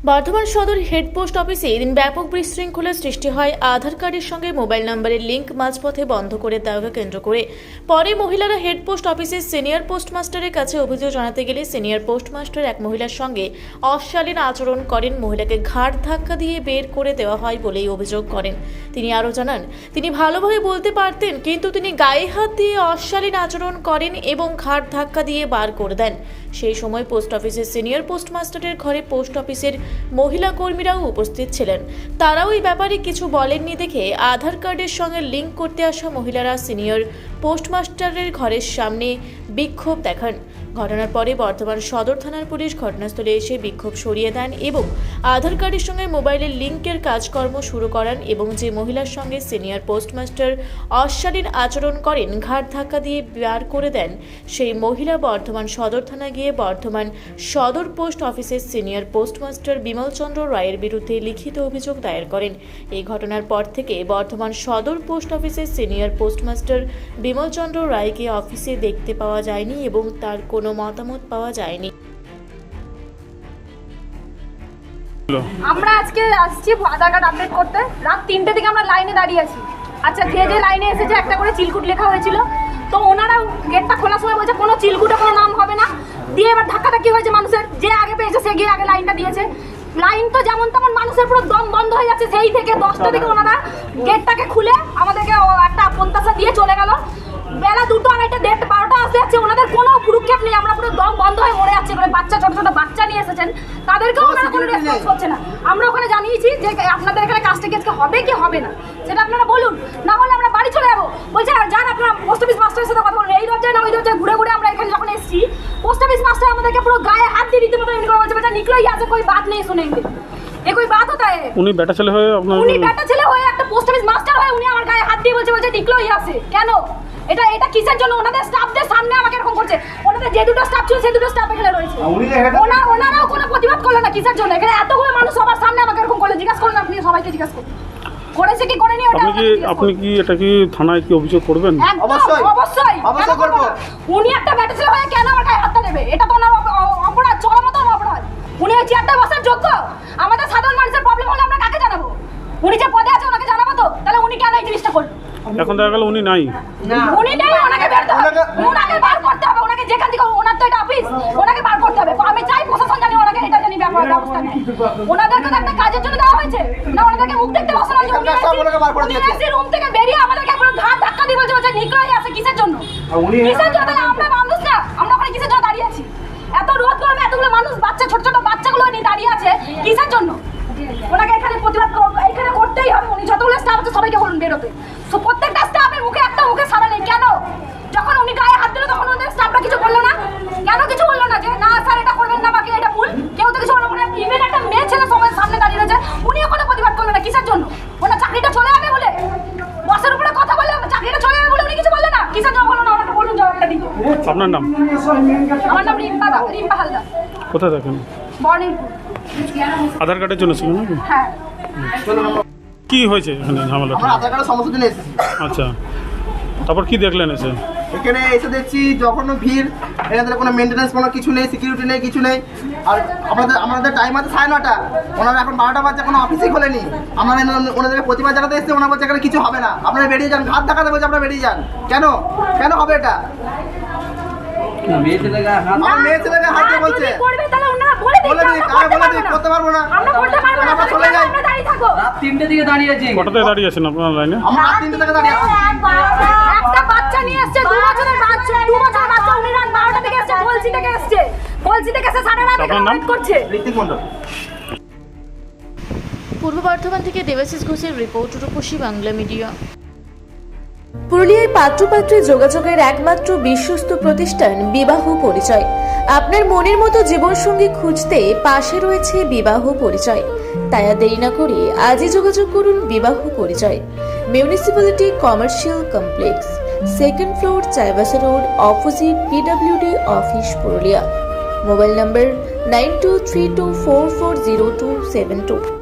বর্ধমান সদর head post অফিসে এদিন ব্যাপক বিশৃঙ্খলার সৃষ্টি হয়। আধার কার্ডের সঙ্গে মোবাইল নম্বরের লিঙ্ক মাঝপথে বন্ধ করে দেওয়াকে কেন্দ্র করে পরে মহিলারা হেড পোস্ট অফিসের সিনিয়র পোস্টমাস্টারের কাছে অভিযোগ জানাতে গেলে সিনিয়র পোস্টমাস্টার এক মহিলার সঙ্গে অশালীন আচরণ করেন। মহিলাকে ঘাড় ধাক্কা দিয়ে বের করে দেওয়া হয় বলেই অভিযোগ করেন। তিনি আরও জানান, তিনি ভালোভাবে বলতে পারতেন, কিন্তু তিনি গায়ে হাত দিয়ে অশালীন আচরণ করেন এবং ঘাড় ধাক্কা দিয়ে বার করে দেন। সেই সময় পোস্ট অফিসের সিনিয়র পোস্টমাস্টারের ঘরে পোস্ট অফিসের মহিলা কর্মীরাও উপস্থিত ছিলেন। তারাও এই ব্যাপারে কিছু বলেননি দেখে আধার কার্ডের সঙ্গে লিঙ্ক করতে আসা মহিলারা সিনিয়র পোস্টমাস্টারের ঘরের সামনে বিক্ষোভ দেখান। ঘটনার পরে বর্ধমান সদর থানার পুলিশ ঘটনাস্থলে এসে বিক্ষোভ সরিয়ে দেন এবং আধার কার্ডের সঙ্গে মোবাইলের লিঙ্কের কাজকর্ম শুরু করান এবং যে মহিলার সঙ্গে সিনিয়র পোস্টমাস্টার অশালীন আচরণ করেন, ঘাড় ধাক্কা দিয়ে বার করে দেন, সেই মহিলা বর্ধমান সদর থানায় গিয়ে বর্ধমান সদর পোস্ট অফিসের সিনিয়র পোস্টমাস্টার বিমল চন্দ্র রায়ের বিরুদ্ধে লিখিত অভিযোগ দায়ের করেন। এই ঘটনার পর থেকে বর্ধমান সদর পোস্ট অফিসের সিনিয়র পোস্টমাস্টার বিমল চন্দ্র রায়কে অফিসে দেখতে পাওয়া যায়নি এবং তার কোনো মতামত পাওয়া যায়নি। আমরা আজকে আসছি আধার কার্ড আপডেট করতে। রাত 3টে থেকে আমরা লাইনে দাঁড়িয়ে আছি। আচ্ছা, যে লাইনে এসেছে একটা করে চিলকুট লেখা হয়েছিল, তো ওনারা গেটটা খোলার সময় বলছে কোনো চিলকুটে কোনো নাম হবে না, দিয়ে এবার ধাক্কাধাক্কি হয়েছে মানুষের। যে আগে পেয়েছে সে গিয়ে আগে লাইনটা দিয়েছে। লাইন তো যেমন তেমন মানুষের পুরো দম বন্ধ হয়ে যাচ্ছে। সেই থেকে 10টা থেকে ওনারা গেটটাকে খুলে আমাদেরকে একটা পন্তাসা দিয়ে চলে গেল। বেলা 2টো, 2:30, 1:30, 12টা আসতে যাচ্ছে, ওনাদের কোনো ভ্রুক্ষেপ নেই। আমরা পুরো দম বন্ধ হয়ে মরে যাচ্ছি। মানে বাচ্চা, ছোট ছোট বাচ্চা নিয়ে এসেছেন, তাদেরকেও ওনারা কোনো রেসপন্স করছে না। আমরা ওখানে জানিয়েছি যে আপনাদের এখানে কাজটা কি আজকে হবে কি হবে না সেটা আপনারা বলুন, না হলে আমরা বাড়ি চলে যাবো। বলছে যান আপনারা পোস্ট অফিস মাস্টারের সাথে কথা বলুন। এই দরজায় না ওই দরজায় ঘুরে ঘুরে আমরা এখানে যখন এসেছি, পোস্ট অফিস মাস্টার আমাদেরকে পুরো গায়ে হাত দিয়ে রীতিমতো এমনি করে বলছে, বেটা নিকলো यहाँ से कोई बात नहीं सुनेंगे, ये कोई बात होता है। উনি বেটা ছেলে হয়ে উনি বেটা ছেলে হয়ে একটা পোস্ট অফিস মাস্টার হয়ে উনি আমার গায়ে হাত দিয়ে বলছে নিকলো यहाँ से। কেন এটা কিসের জন্য? ওনাদের স্টাফদের সামনে আমাকে এরকম করছে। ওনাদের যে দুটো স্টাফ ছিল সেই দুটো স্টাফ এখানে রয়েছে, ওনারাও কোনো প্রতিবাদ করলো না। কিসের জন্য? এখানে এতগুলো মানুষ সবার সামনে আমাকে এরকম করলো। জিজ্ঞাসা করুন, আপনি সবাইকে জিজ্ঞাসা করুন করেছে কি করেনি। আপনি কি এটা কি থানায় কি অভিযোগ করবেন? অবশ্যই অবশ্যই করব। উনি একটা ব্যাটা ছেলে হয়ে কেন আমার গায়ে হাতটা দেবে? এটা তো ওনার অপরাধ, চরমতম অপরাধ। উনি ওই চেয়ারটা বসার যোগ্য? আমাদের সাধারণ মানুষের প্রবলেম হলে আমরা কাকে জানাবো? উনি যে পদে আছে ওনাকে জানাবো তো। তাহলে উনি কেন এই জিনিসটা করলেন? এখন দেখা গেল উনি নাই। উনি নেই, ওনাকে বের করতে হবে, ওনাকে বার করতে হবে। ওনাকে যেখান থেকে, ওনার তো এটা অফিস, ওনাকে বার করতে হবে। আমি চাই প্রশাসন জানি ওনাকে এটা জানি ব্যবস্থা নেয়। ওনাদেরকে তো একটা কাজের জন্য দেওয়া হয়েছে না, ওনাদেরকে মুখ দেখতে বসানো হয়েছে। উনি এসে রুম থেকে বেরিয়ে আমাদেরকে পুরো ঘাট ধাক্কা দিয়ে বলছে নিকলাই আছে। কিসের জন্য? কিসের জন্য? আমরা মানুষ না, আমরা ওখানে কিসের জন্য দাঁড়িয়ে আছি? এত রোদ গরমে এতগুলো মানুষ, বাচ্চা, ছোট ছোট বাচ্চাগুলো নিয়ে দাঁড়িয়ে আছে কিসের জন্য? ওনাকে এখানে প্রতিবাদ এখানে করতেই হবে। উনি যতগুলো স্টাফ আছে সবাইকে বলুন বেরোতে। প্রত্যেকটা স্টাফের মুখে একটা মুখে সারা নেই। কেন? যখন উনি গায়ে হাত দিল তখন ওদের স্টাফরা কিছু বললো না? কেন কিছু বললো না যে না স্যার এটা করবেন না, বাকি এটা ভুল? কেউ তো কিছু বললো না। ইভেন একটা মেয়ে ছেলে সবার সামনে দাঁড়িয়ে রয়েছে, উনিও কোনো প্রতিবাদ করলো না। কিসের জন্য? ওনার চাকরিটা চলে যাবে বলে, বসের উপরে কথা বলে চাকরিটা চলে যাবে বলে উনি কিছু বললেন না? কিসের জন্য বললো না? ওনাকে বলুন জবাবটা দিতে। আপনার নাম? আমার নাম রিম্পা হালদার। কোথায় থাকেন? বর্ণিলপুর। আধার কার্ডের জন্য ছিল নাকি? হ্যাঁ। কি হয়েছে এখানে ঝামেলা? আমরা আধার কার্ডের সমস্যার জন্য এসেছি। আচ্ছা, তারপর কি দেখলেন এসে? এখানে এসে দেখছি যখন ভিড়, এখানে কোনো মেনটেন্যান্স, কোনো কিছু নেই, সিকিউরিটি নেই, কিছু নেই। আর আমাদের টাইম আছে 9:30, ওনারা এখন 12টা বাজে, কোনো অফিসই খোলেনি। আমরা ওনাদেরকে প্রতিবাদ জানাতে এসেছি, ওনারা বলছে এখানে কিছু হবে না, আপনারা বেরিয়ে যান। ঘাট দেখাতে বলছে আপনারা বেরিয়ে যান। কেন কেন হবে এটা? মেয়ে ছেলেকে হাত দিয়ে বলছে বলে দিই, করতে পারবো না, আমরা চলে যাই। রাত 3টে থেকে দাঁড়িয়ে আছি। কটাতে দাঁড়িয়ে আছেন আপনার লাইনে? আমরা রাত 3টে থেকে দাঁড়িয়ে আছি। একটা বাচ্চা নিয়ে এসেছে, 2 বছরের বাচ্চা, 2 বছরের বাচ্চা। উনি রাত 12টা থেকে এসেছে, বলছি থেকে এসেছে সারা রাত এখানে ওয়েট করছে। ঋত্বিক মণ্ডল। পূর্ব বর্ধমান থেকে দেবাশিস ঘোষের রিপোর্ট, রূপসী বাংলা মিডিয়া। পুরুলিয়ায় পাত্রপাত্রী যোগাযোগের একমাত্র বিশ্বস্ত প্রতিষ্ঠান বিবাহ পরিচয়। আপনার মনের মতো জীবনসঙ্গী খুঁজতে পাশে রয়েছে বিবাহ পরিচয়। তাই আর দেরি না করে আজই যোগাযোগ করুন বিবাহ পরিচয়। Municipality commercial complex, 2nd floor, Chaibasa road, opposite PWD office, Purulia. Mobile নম্বর 9232440272।